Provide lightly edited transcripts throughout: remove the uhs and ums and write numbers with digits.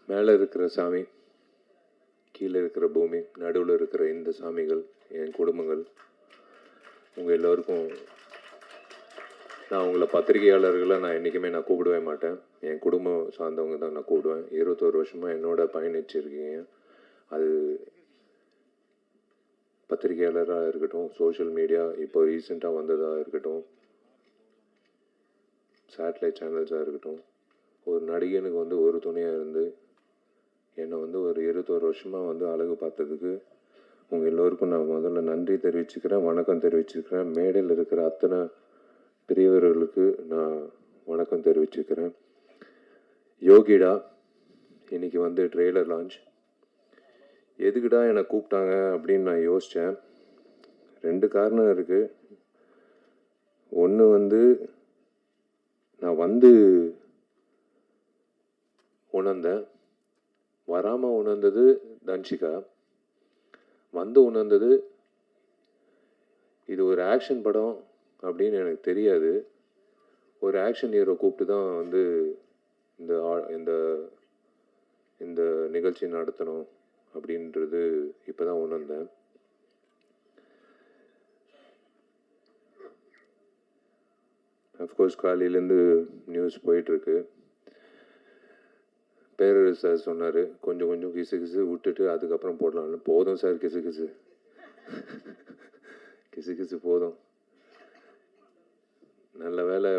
மேலே இருக்கிற சாமி, கீழே இருக்கிற பூமி, நடுவில் இருக்கிற இந்த சாமிகள், என் குடும்பங்கள், உங்கள் எல்லோருக்கும் நான் உங்களை பத்திரிகையாளர்களை நான் என்றைக்குமே நான் கூப்பிடவே மாட்டேன். என் குடும்பம் சார்ந்தவங்க தான் நான் கூப்பிடுவேன். 21 வருஷமாக என்னோட பயணிச்சிருக்கீங்க. அது பத்திரிகையாளராக இருக்கட்டும், சோஷியல் மீடியா இப்போ ரீசெண்டாக வந்ததாக இருக்கட்டும், சேட்டலைட் சேனல்ஸாக இருக்கட்டும், ஒரு நடிகனுக்கு வந்து ஒரு துணையாக இருந்து என்னை வந்து ஒரு 21 வருஷமாக வந்து அழகு பார்த்ததுக்கு உங்கள் எல்லோருக்கும் நான் முதல்ல நன்றி தெரிவிச்சுக்கிறேன், வணக்கம் தெரிவிச்சுக்கிறேன். மேடையில் இருக்கிற அத்தனை பெரியவர்களுக்கு நான் வணக்கம் தெரிவிச்சுக்கிறேன். யோகிடா இன்றைக்கி வந்து ட்ரெய்லர் லான்ச். எதுக்குடா என்னை கூப்பிட்டாங்க அப்படின்னு நான் யோசித்தேன். 2 காரணம் இருக்குது. ஒன்று வந்து நான் வந்து உணர்ந்தேன், வராமல் உணர்ந்தது தன்ஷிகா, வந்து உணர்ந்தது இது ஒரு ஆக்ஷன் படம் அப்படின்னு எனக்கு தெரியாது. ஒரு ஆக்ஷன் ஹீரோ கூப்பிட்டு தான் வந்து இந்த இந்த இந்த நிகழ்ச்சி நடத்தணும் அப்படின்றது இப்போ தான் உணர்ந்தேன். அஃப்கோர்ஸ் காலையிலேருந்து நியூஸ் போயிட்டுருக்கு. பேரரசு சார் சொன்னார், கொஞ்சம் கொஞ்சம் கிசு கிசு விட்டுட்டு அதுக்கப்புறம் போடலான்னு. போதும் சார், கிசு கிசு கிசு கிசு போதும். நல்ல வேலை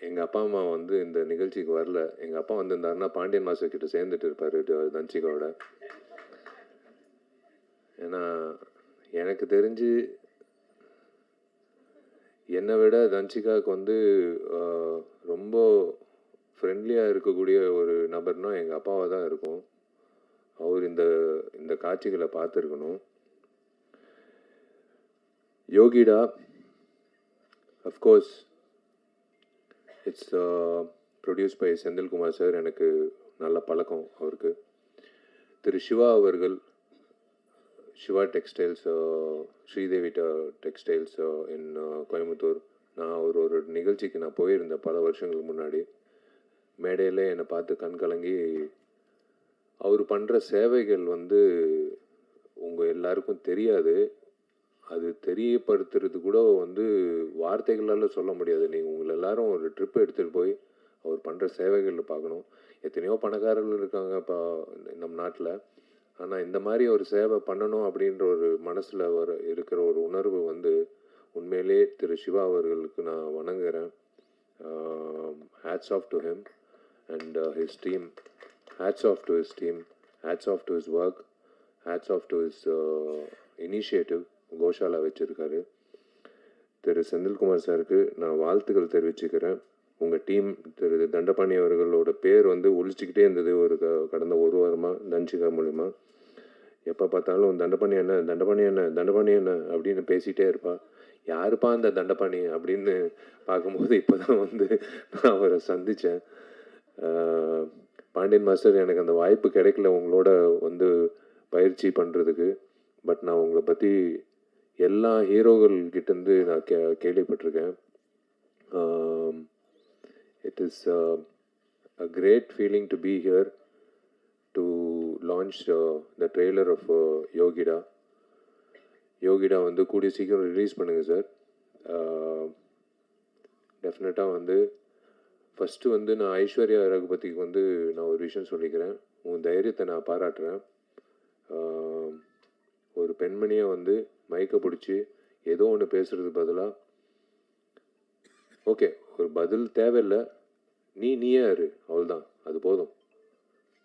எங்கள் அப்பா அம்மா வந்து இந்த நிகழ்ச்சிக்கு வரல. எங்கள் அப்பா வந்திருந்தாருன்னா பாண்டியன் மாஸ்டர் கிட்ட சேர்ந்துட்டு இருப்பார் தன்ஷிகாவோட. ஏன்னா எனக்கு தெரிஞ்சு என்னை விட தன்ஷிகாவுக்கு வந்து ரொம்ப ஃப்ரெண்ட்லியாக இருக்கக்கூடிய ஒரு நபர்னால் எங்கள் அப்பாவாக தான் இருக்கும். அவர் இந்த இந்த காட்சிகளை பார்த்துருக்கணும். யோகிடா of course it's produce by Senthilkumar sir. எனக்கு நல்ல பழக்கம் அவருக்கு. திரு சிவா அவர்கள், Siva textiles, Sridevi textiles in Coimbatore. நான் ஒரு நிகழ்ச்சிக்கு நான் போயிருந்தேன் பல வருஷங்களுக்கு முன்னாடி. மேடையில் என்னை பார்த்து கண் கலங்கி அவர் பண்ணுற சேவைகள் வந்து உங்கள் எல்லாருக்கும் தெரியாது. அது தெரியப்படுத்துறது கூட வந்து வார்த்தைகளால் சொல்ல முடியாது. நீங்கள் உங்களை எல்லாரும் ஒரு ட்ரிப் எடுத்துகிட்டு போய் அவர் பண்ணுற சேவைகளில் பார்க்கணும். எத்தனையோ பணக்காரர்கள் இருக்காங்க இப்போ நம்ம நாட்டில். ஆனால் இந்த மாதிரி ஒரு சேவை பண்ணணும் அப்படின்ற ஒரு மனசில் இருக்கிற ஒரு உணர்வு வந்து உண்மையிலே திரு சிவா அவர்களுக்கு நான் வணங்குகிறேன். Hats off to him and his team. Hats off to his team, hats off to his work, hats off to his initiative. கோஷாலா வச்சுருக்காரு. திரு செந்தில்குமார் சாருக்கு நான் வாழ்த்துக்கள் தெரிவிச்சுக்கிறேன். உங்கள் டீம் திரு தண்டபாணி அவர்களோட பேர் வந்து ஒழிச்சிக்கிட்டே இருந்தது ஒரு கடந்த ஒரு வாரமாக தன்ஷிகா மூலிமா. எப்போ பார்த்தாலும் தண்டபாணி என்ன தண்டபாணி என்ன தண்டபாணி என்ன அப்படின்னு பேசிகிட்டே இருப்பா. யாருப்பா அந்த தண்டபாணி அப்படின்னு பார்க்கும்போது இப்போ தான் வந்து நான் அவரை சந்தித்தேன். பாண்டியன் மாஸ்டர், எனக்கு அந்த வாய்ப்பு கிடைக்கல உங்களோட வந்து பயிற்சி பண்ணுறதுக்கு. பட் நான் உங்களை பற்றி எல்லா ஹீரோகள்கிட்டேருந்து நான் கேள்விப்பட்டிருக்கேன். It is a great feeling to be here to launch the trailer of Yogida. Yogida வந்து கூடிய சீக்கிரம் ரிலீஸ் பண்ணுங்கள் சார். டெஃபினட்டாக வந்து ஃபஸ்ட்டு வந்து நான் ஐஸ்வர்யா ரகுபதிக்கு வந்து நான் ஒரு விஷயம் சொல்லிக்கிறேன். உன் தைரியத்தை நான் பாராட்டுறேன். ஒரு பெண்மணியை வந்து மயக்க பிடிச்சி ஏதோ ஒன்று பேசுகிறது பதிலாக, ஓகே ஒரு பதில் தேவையில்லை, நீயே இரு, அவ்வளோதான், அது போதும்.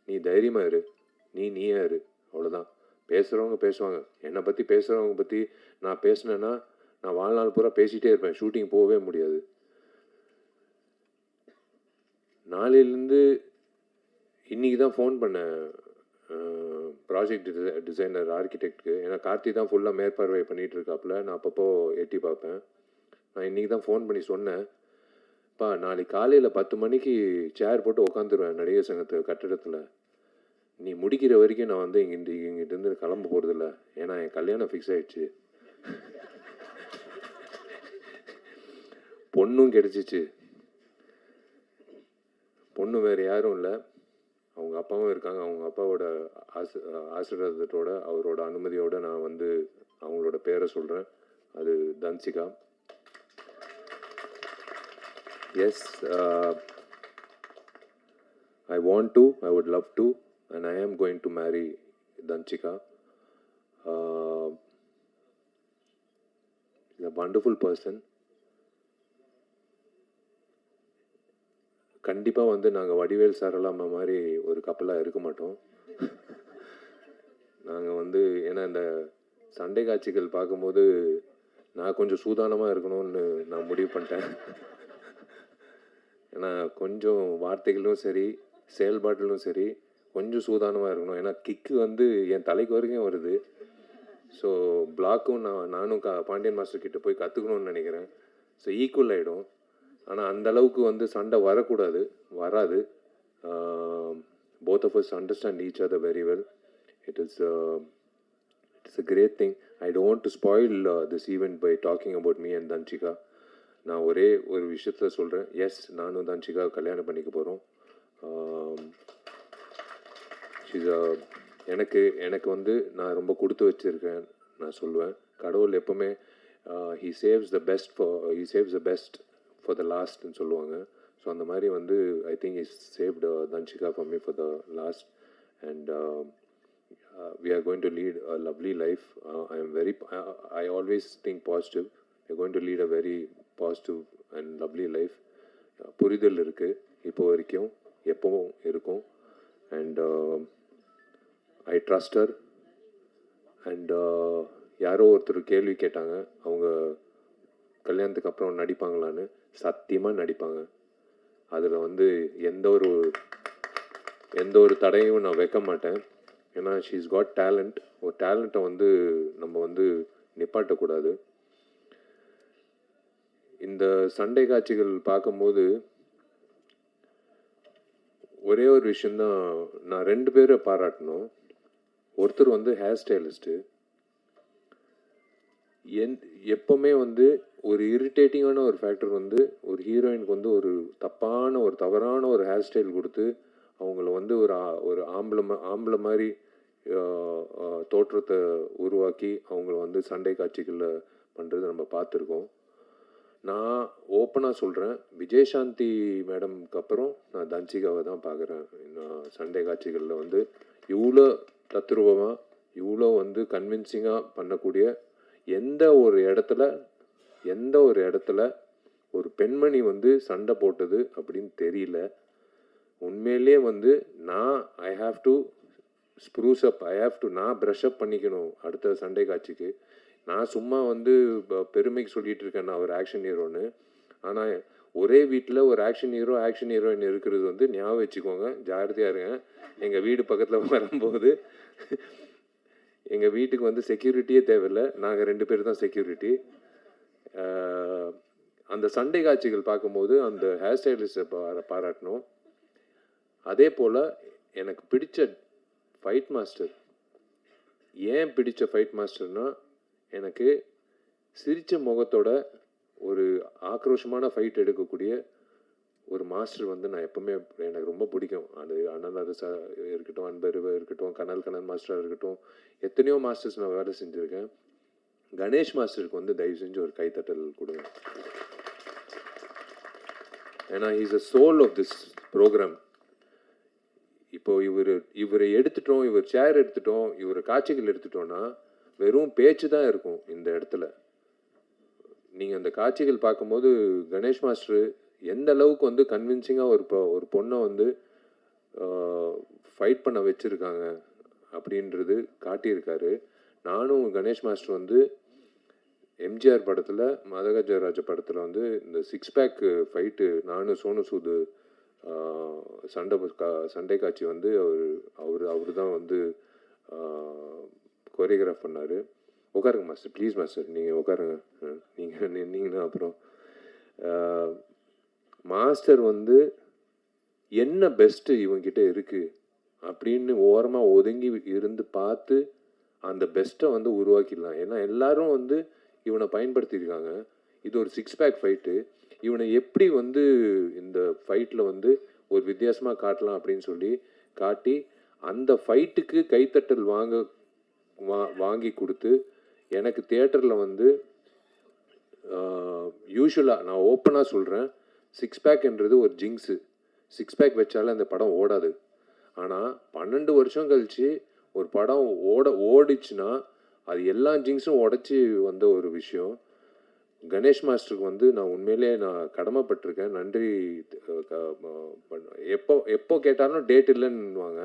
நீ தைரியமாக இரு, நீயே இரு, அவ்வளோதான். பேசுகிறவங்க பேசுவாங்க. என்னை பற்றி பேசுகிறவங்க பற்றி நான் பேசினேன்னா நான் வாழ்நாள் பூரா பேசிகிட்டே இருப்பேன், ஷூட்டிங் போகவே முடியாது. நாளையிலேருந்து இன்றைக்கி தான் ஃபோன் பண்ணேன் ப்ராஜெக்ட் டிசைனர் ஆர்கிடெக்டுக்கு. ஏன்னா கார்த்தி தான் ஃபுல்லாக மேற்பார்வை பண்ணிகிட்டு இருக்காப்புல, நான் அப்பப்போ எட்டி பார்ப்பேன். நான் இன்றைக்கி தான் ஃபோன் பண்ணி சொன்னேன், பா நாளைக்கு காலையில் 10 மணிக்கு சேர் போட்டு உட்காந்துருவேன் நடிகர் சங்கத்து கட்டிடத்தில். நீ முடிக்கிற வரைக்கும் நான் வந்து இங்கிட்டிருந்து கிளம்ப போகிறதில்ல, ஏன்னா என் கல்யாணம் ஃபிக்ஸ் ஆகிடுச்சு, பொண்ணும் கிடச்சிச்சு. பொண்ணு வேறு யாரும் இல்லை, அவங்க அப்பாவும் இருக்காங்க. அவங்க அப்பாவோட ஆசீர்வாதத்தோட அவரோட அனுமதியோடு நான் வந்து அவங்களோட பேரை சொல்கிறேன். அது Dhansika. Yes, I want to, I would love to, and I am going to marry Danchika. She's a wonderful person. கண்டிப்பாக வந்து நாங்கள் வடிவேல் சரளாமா மாதிரி ஒரு கப்பலாக இருக்க மாட்டோம். நாங்கள் வந்து ஏன்னா இந்த சண்டை காட்சிகள் பார்க்கும்போது நான் கொஞ்சம் சூதானமாக இருக்கணும்னு நான் முடிவு பண்ணிட்டேன். ஏன்னா கொஞ்சம் வார்த்தைகளும் சரி செயல்பாட்டிலும் சரி கொஞ்சம் சூதானமாக இருக்கணும். ஏன்னா கிக்கு வந்து என் தலைக்கு வரைக்கும் வருது. ஸோ பிளாக்கும் நானும் பாண்டியன் மாஸ்டர் கிட்ட போய் கற்றுக்கணும்னு நினைக்கிறேன். ஸோ ஈக்குவல் ஆகிடும். ஆனால் அந்த அளவுக்கு வந்து சண்டை வரக்கூடாது, வராது. Both of us understand each other very well. It's a great thing. I don't want to spoil this event by talking about me and Danchika. நான் ஒரே ஒரு விஷயத்த சொல்கிறேன். எஸ், நானும் தன்சிகா கல்யாணம் பண்ணிக்க போகிறோம். எனக்கு வந்து நான் ரொம்ப கொடுத்து வச்சுருக்கேன் நான் சொல்லுவேன். கடவுள் எப்போவுமே he saves the best for the lastன்னு சொல்லுவாங்க. ஸோ அந்த மாதிரி வந்து I think he saved Danchika for me for the last, and we are going to lead a lovely life. I always think positive. We are going to lead a very positive and lovely life. புரிதல் இருக்குது இப்போ வரைக்கும், எப்பவும் இருக்கும். And I trust her. And யாரோ ஒருத்தர் கேள்வி கேட்டாங்க, அவங்க கல்யாணத்துக்கு அப்புறம் நடிப்பாங்களான்னு. சத்தியமாக நடிப்பாங்க. அதில் வந்து எந்த ஒரு தடையும் நான் வைக்க மாட்டேன். ஏன்னா ஷீஸ் காட் டேலண்ட். ஒரு டேலண்ட்டை வந்து நம்ம வந்து நிப்பாட்டக்கூடாது. இந்த சண்டை காட்சிகள் பார்க்கும்போது ஒரே ஒரு விஷயந்தான் நான் 2 பேரை பாராட்டணும். ஒருத்தர் வந்து ஹேர் ஸ்டைலிஸ்ட்டு. எப்போவுமே வந்து ஒரு இரிட்டேட்டிங்கான ஒரு ஃபேக்டர் வந்து ஒரு ஹீரோயினுக்கு வந்து ஒரு தவறான ஒரு ஹேர் ஸ்டைல் கொடுத்து அவங்கள வந்து ஒரு ஆம்பளை மாதிரி தோற்றத்தை உருவாக்கி அவங்கள வந்து சண்டை காட்சிகளில் பண்ணுறது நம்ம பார்த்துருக்கோம். நான் ஓப்பனாக சொல்கிறேன், விஜயசாந்தி மேடம்க்கு அப்புறம் நான் தன்சிகாவை தான் பார்க்குறேன். நான் சண்டை காட்சிகளில் வந்து இவ்வளோ தத்ரூபமாக, இவ்வளோ வந்து கன்வின்சிங்காக பண்ணக்கூடிய எந்த ஒரு இடத்துல ஒரு பெண்மணி வந்து சண்டை போட்டது அப்படின்னு தெரியல. உண்மையிலே வந்து ஐ ஹாவ் டு ஸ்ப்ரூஸ் அப், நான் ப்ரஷ் அப் பண்ணிக்கணும் அடுத்த சண்டை காட்சிக்கு. நான் சும்மா வந்து பெருமைக்கு சொல்லிட்டு இருக்கேன் நான் ஒரு ஆக்ஷன் ஹீரோன்னு. ஆனால் ஒரே வீட்டில் ஒரு ஆக்ஷன் ஹீரோயின் இருக்கிறது வந்து ஞாபகம் வச்சுக்கோங்க, ஜாகிரதையாக இருங்க. எங்கள் வீடு பக்கத்தில் வரும்போது எங்கள் வீட்டுக்கு வந்து செக்யூரிட்டியே தேவையில்லை, நாங்கள் 2 பேர் தான் செக்யூரிட்டி. அந்த சண்டை காட்சிகள் பார்க்கும்போது அந்த ஹேர் ஸ்டைலிஸ்ட்டை பாராட்டணும். அதே போல் எனக்கு பிடிச்ச ஃபைட் மாஸ்டர், ஏன் பிடிச்ச ஃபைட் மாஸ்டர்னால் எனக்கு சிரித்த முகத்தோட ஒரு ஆக்ரோஷமான ஃபைட் எடுக்கக்கூடிய ஒரு மாஸ்டர் வந்து நான் எப்போவுமே எனக்கு ரொம்ப பிடிக்கும். அது அண்ணன் அரசா இருக்கட்டும், அன்பருவா இருக்கட்டும், கனல் மாஸ்டராக இருக்கட்டும், எத்தனையோ மாஸ்டர்ஸ் நான் வேலை செஞ்சுருக்கேன். கணேஷ் மாஸ்டருக்கு வந்து தயவு செஞ்சு ஒரு கைத்தட்டல் கொடுங்க. ஏன்னா is a soul of this program. இப்போ இவரை எடுத்துட்டோம், இவர் சேர் எடுத்துட்டோம், இவர் காட்சிகள் எடுத்துட்டோன்னா வெறும் பேச்சு தான் இருக்கும் இந்த இடத்துல. நீங்கள் அந்த காட்சிகள் பார்க்கும்போது கணேஷ் மாஸ்டர் எந்த அளவுக்கு வந்து கன்வின்சிங்காக ஒரு பொண்ணை வந்து ஃபைட் பண்ண வச்சுருக்காங்க அப்படின்றது காட்டியிருக்காரு. நானும் கணேஷ் மாஸ்டர் வந்து எம்ஜிஆர் படத்தில், மதகஜராஜ படத்தில் வந்து இந்த 6 பேக் ஃபைட்டு நானும் சோனு சூது சண்டை காட்சி வந்து அவர் தான் வந்து கோரியோகிராஃப் பண்ணார். உட்காருங்க மாஸ்டர், ப்ளீஸ் மாஸ்டர், நீங்கள் உட்காருங்க. நீங்கள் நின்னீங்கன்னா அப்புறம் மாஸ்டர் வந்து என்ன பெஸ்ட்டு இவங்கிட்ட இருக்குது அப்படின்னு ஓரமாக ஒதுங்கி இருந்து பார்த்து அந்த பெஸ்ட்டை வந்து உருவாக்கிடலாம். ஏன்னா எல்லாரும் வந்து இவனை பயன்படுத்தியிருக்காங்க. இது ஒரு 6 பேக் ஃபைட்டு. இவனை எப்படி வந்து இந்த ஃபைட்டில் வந்து ஒரு வித்தியாசமாக காட்டலாம் அப்படின்னு சொல்லி காட்டி அந்த ஃபைட்டுக்கு கைத்தட்டல் வாங்கி கொடுத்து எனக்கு தியேட்டரில் வந்து யூஸ்வலாக நான் ஓப்பனாக சொல்கிறேன், 6 பேக்ன்றது ஒரு ஜிங்ஸு. 6 பேக் வச்சாலே அந்த படம் ஓடாது. ஆனால் 12 வருஷம் கழித்து ஒரு படம் ஓடிச்சுன்னா அது எல்லா ஜிங்ஸும் உடச்சி வந்த ஒரு விஷயம். கணேஷ் மாஸ்டருக்கு வந்து நான் உண்மையிலே நான் கடமைப்பட்டிருக்கேன். நன்றி. எப்போ கேட்டாலும் டேட் இல்லைன்னுவாங்க.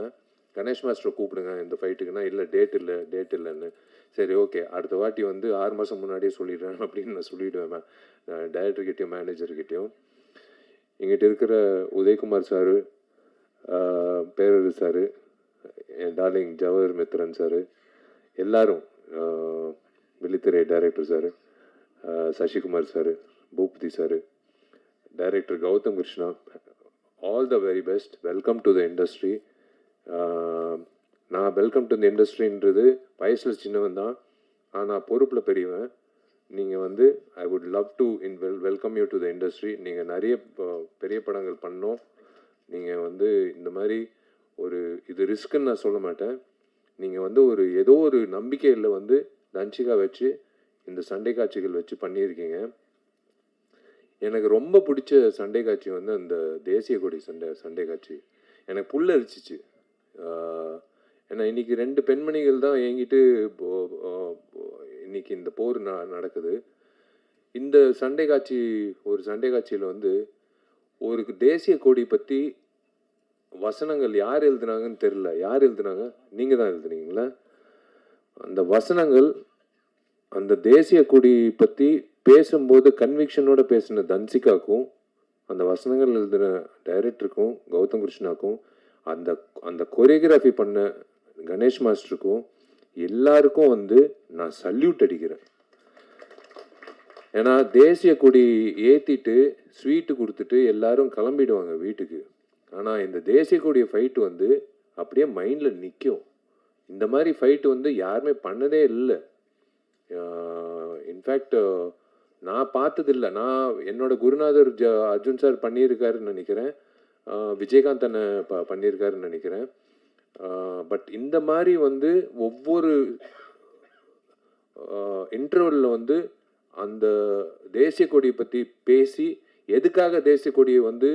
கணேஷ் மாஸ்டரை கூப்பிடுங்க இந்த ஃபைட்டுக்குன்னா, இல்லை டேட் இல்லைன்னு. சரி ஓகே, அடுத்த வாட்டி வந்து 6 மாதம் முன்னாடியே சொல்லிடுறேன் அப்படின்னு நான் சொல்லிவிடுவேன் டைரக்டர்கிட்டையும் மேனேஜர்கிட்டையும். எங்கிட்ட இருக்கிற உதயகுமார் சாரு, பேரரு சாரு, என் டார்லிங் ஜவஹர் மித்ரன் சாரு, எல்லாரும், Vizhithirai director sir, Sasikumar sir, Boopathy sir, director Gautham Krishna, all the very best. Welcome to the industry. நான் வெல்கம் டு த இண்டஸ்ட்ரின்றது வயசில் சின்னவன் தான், ஆனால் பொறுப்பில் பெரியவன். நீங்கள் வந்து I would love to welcome you to the industry. நீங்கள் நிறைய பெரிய படங்கள் பண்ணோம். நீங்கள் வந்து இந்த மாதிரி ஒரு இது ரிஸ்க்குன்னு நான் சொல்ல மாட்டேன். நீங்கள் வந்து ஏதோ ஒரு நம்பிக்கையில் வந்து தன்சிகா வச்சு இந்த சண்டை காட்சிகள் வச்சு பண்ணியிருக்கீங்க. எனக்கு ரொம்ப பிடிச்ச சண்டை காட்சி வந்து அந்த தேசிய கொடி சண்டை காட்சி. எனக்கு புல் அரிச்சிச்சு. ஏன்னா இன்றைக்கி 2 பெண்மணிகள் தான் என்கிட்டு இன்றைக்கி இந்த போர் நடக்குது. இந்த சண்டை காட்சியில் வந்து ஒரு தேசிய கொடி பற்றி வசனங்கள் யார் எழுதுனாங்கன்னு தெரில. யார் எழுதுனாங்க? நீங்கள் தான் எழுதுனீங்களா? அந்த வசனங்கள் அந்த தேசிய கொடி பற்றி பேசும்போது கன்விக்ஷனோட பேசின தன்சிகாக்கும், அந்த வசனங்கள் எழுதின டைரக்டருக்கும் கௌதம் கிருஷ்ணாக்கும், அந்த கொரியோகிராஃபி பண்ண கணேஷ் மாஸ்டருக்கும் எல்லாருக்கும் வந்து நான் சல்யூட் அடிக்கிறேன். ஏன்னா தேசிய கொடி ஏற்றிட்டு ஸ்வீட்டு கொடுத்துட்டு எல்லாரும் கிளம்பிடுவாங்க வீட்டுக்கு. ஆனால் இந்த தேசிய கொடிய ஃபைட்டு வந்து அப்படியே மைண்டில் நிற்கும். இந்த மாதிரி ஃபைட்டு வந்து யாருமே பண்ணதே இல்லை. இன்ஃபேக்ட் நான் பார்த்ததில்லை. நான் என்னோட குருநாதர் அர்ஜுன் சார் பண்ணியிருக்காருன்னு நினைக்கிறேன், விஜயகாந்த் அண்ணன் பண்ணியிருக்காருன்னு நினைக்கிறேன். பட் இந்த மாதிரி வந்து ஒவ்வொரு இன்டர்வலில் வந்து அந்த தேசிய கொடியை பற்றி பேசி எதுக்காக தேசிய கொடியை வந்து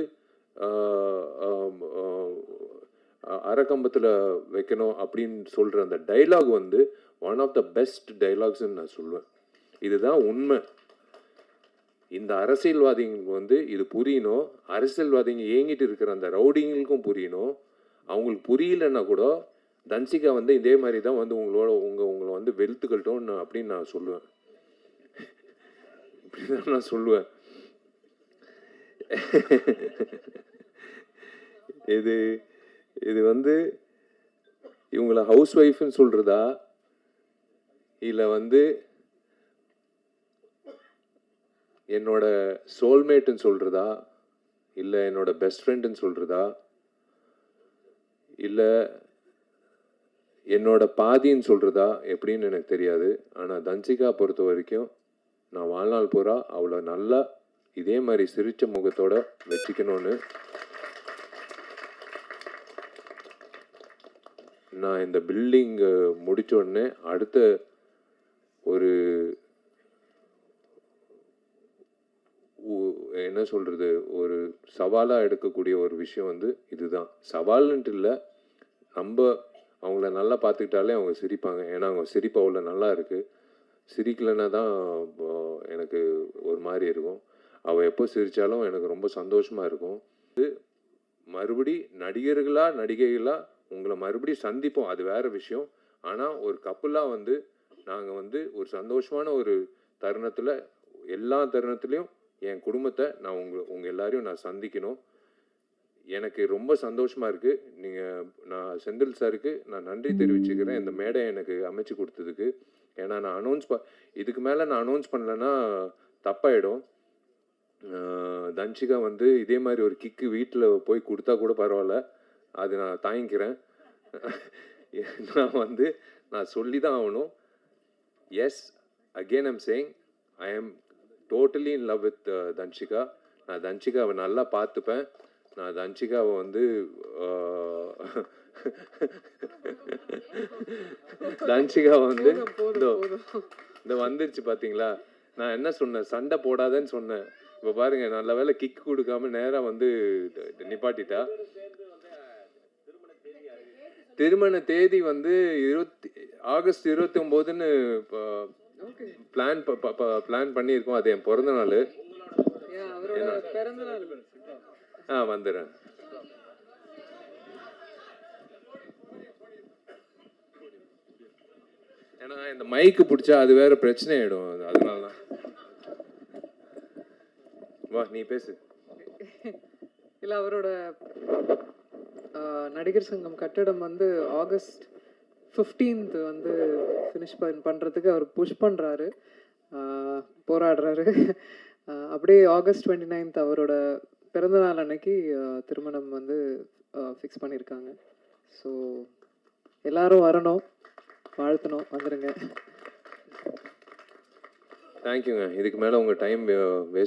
அரைக்கம்பத்தில் வைக்கணும் அப்படின்னு சொல்கிற அந்த டைலாக் வந்து ஒன் ஆஃப் த பெஸ்ட் டைலாக்ஸ்ன்னு நான் சொல்லுவேன். இதுதான் உண்மை. இந்த அரசியல்வாதிகளுக்கு வந்து இது புரியணும். அரசியல்வாதிங்க ஏங்கிட்டு இருக்கிற அந்த ரவுடிங்களுக்கும் புரியணும். அவங்களுக்கு புரியலன்னா கூட தன்சிகா வந்து இதே மாதிரி தான் வந்து உங்களை வந்து வெளுத்துக்கட்டும் அப்படின்னு நான் சொல்லுவேன். இப்படிதான் நான் சொல்லுவேன். இது வந்து இவங்கள ஹவுஸ் ஒய்ஃப்னு சொல்றதா, இல்லை வந்து என்னோட சோல்மேட்டுன்னு சொல்றதா, இல்லை என்னோட பெஸ்ட் ஃப்ரெண்டுன்னு சொல்றதா, இல்லை என்னோட பாதின்னு சொல்றதா எப்படின்னு எனக்கு தெரியாது. ஆனால் தன்சிகா பொறுத்த வரைக்கும் நான் வாழ்நாள் பூரா அவளை நல்லா இதே மாதிரி சிரிச்ச முகத்தோட வச்சுக்கணும்னு நான் இந்த பில்டிங் முடிச்ச உடனே அடுத்த ஒரு என்ன சொல்றது, ஒரு சவாலாக எடுக்கக்கூடிய ஒரு விஷயம் வந்து இதுதான். சவால்ன்ட்டு இல்லை, நம்ம அவங்கள நல்லா பார்த்துக்கிட்டாலே அவங்க சிரிப்பாங்க. ஏன்னா அவங்க சிரிப்பு அவ்வளோ நல்லா இருக்குது. சிரிக்கலைன்னா தான் எனக்கு ஒரு மாதிரி இருக்கும். அவள் எப்போ சிரித்தாலும் எனக்கு ரொம்ப சந்தோஷமாக இருக்கும். மறுபடி நடிகைகளாக உங்களை மறுபடியும் சந்திப்போம், அது வேறு விஷயம். ஆனால் ஒரு கப்புலாக வந்து நாங்கள் வந்து ஒரு சந்தோஷமான ஒரு தருணத்தில், எல்லா தருணத்துலேயும் என் குடும்பத்தை நான் உங்கள் எல்லாரையும் நான் சந்திக்கணும். எனக்கு ரொம்ப சந்தோஷமாக இருக்குது. நான் செந்தில் சாருக்கு நான் நன்றி தெரிவிச்சுக்கிறேன் இந்த மேடை எனக்கு அமைச்சு கொடுத்ததுக்கு. ஏன்னா நான் இதுக்கு மேலே நான் அனௌன்ஸ் பண்ணலைன்னா தப்பாயிடும். தன்சிகா வந்து இதே மாதிரி ஒரு கிக்கு வீட்டில் போய் கொடுத்தா கூட பரவாயில்ல, அது நான் தாங்கிக்கிறேன். நான் சொல்லி தான் ஆகணும். Yes, again I'm saying, I am totally in love with Dhansika. நான் தன்சிகாவை நல்லா பார்த்துப்பேன், நான் தன்ஷிகாவை வந்து தன்ஷிகாவை வந்து இந்த வந்துருச்சு பார்த்தீங்களா? நான் என்ன சொன்னேன்? சண்டை போடாதேன்னு சொன்னேன். இப்போ பாருங்க, நல்ல வேளை கிக் கொடுக்காம நேரா வந்து நிப்பாட்டிட்டா. திருமண தேதி வந்து ஆகஸ்ட் 29ன்னு பிளான் பண்ணியிருக்கோம். அது என் பிறந்த நாள். வந்துடுறேன். ஏன்னா இந்த மைக்கு பிடிச்சா அது வேற பிரச்சனை ஆயிடும். அதனால தான். வா, நீ பேசு. இல்லை, அவரோட நடிகர் சங்கம் கட்டடம் வந்து ஆகஸ்ட் 15th வந்து ஃபினிஷ் பண்ணுறதுக்கு அவர் புஷ் பண்ணுறாரு, போராடுறாரு. அப்படியே ஆகஸ்ட் 29th அவரோட பிறந்தநாள் அன்னைக்கு திருமணம் வந்து ஃபிக்ஸ் பண்ணியிருக்காங்க. ஸோ எல்லாரும் வரணும், வாழ்த்தணும், வந்துடுங்க. தேங்க்யூங்க. இதுக்கு மேலே உங்கள் டைம் வேஸ்ட்